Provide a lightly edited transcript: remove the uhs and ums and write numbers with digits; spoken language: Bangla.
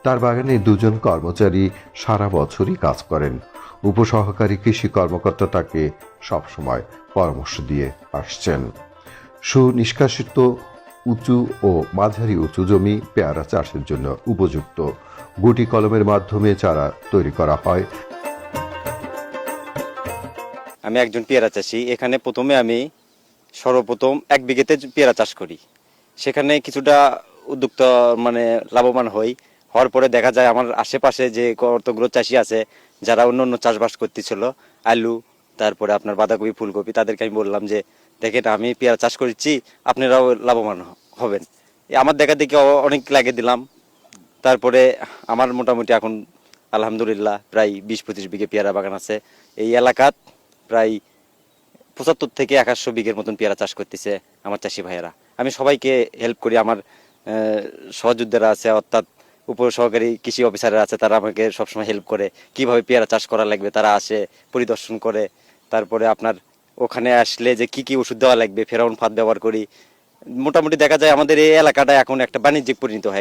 তার বাগানে দুজন কর্মচারী সারা বছরই কাজ করেন। উপসহকারী কৃষি কর্মকর্তা তাকে সবসময় পরামর্শ দিয়ে আসছেন। সুনিষ্কাশিত উঁচু ও মাঝারি উঁচু জমি পেয়ারা চাষের জন্য উপযুক্ত। গুটি কলমের মাধ্যমে চারা তৈরি করা হয়। আমি একজন পেয়ারা চাষি। এখানে প্রথমে আমি সর্বপ্রথম 1 বিঘেতে পেয়ারা চাষ করি। সেখানে কিছুটা উদ্যোক্তা লাভবান হওয়ার পরে দেখা যায় আমার আশেপাশে যে কতগুলো চাষি আছে যারা অন্য অন্য চাষবাস করতেছিল, আলু, তারপরে আপনার বাঁধাকপি, ফুলকপি, তাদেরকে আমি বললাম যে দেখেন আমি পেয়ারা চাষ করেছি, আপনারাও লাভবান হবেন। আমার দেখা দেখি অনেক লাগিয়ে দিলাম। তারপরে আমার মোটামুটি এখন আলহামদুলিল্লাহ প্রায় 20-25 বিঘে পেয়ারা বাগান আছে। এই এলাকাত প্রায় 75 থেকে 100 বিঘের মতন পেয়ারা চাষ করতেছে আমার চাষি ভাইয়েরা। আমি সবাইকে হেল্প করি। আমার সহযোদ্ধারা আছে, অর্থাৎ উপসহকারী কৃষি অফিসাররা আছে, তারা আমাকে সবসময় হেল্প করে কিভাবে পেয়ারা চাষ করা লাগবে। তারা আসে, পরিদর্শন করে। তারপরে আপনার ওখানে আসলে যে কি কি ওষুধ দেওয়া লাগবে, ফেরাউন ফাঁদ ব্যবহার করি। মোটামুটি দেখা যায় আমাদের এই এলাকাটা এখন একটা বাণিজ্যিক পরিণত হয়ে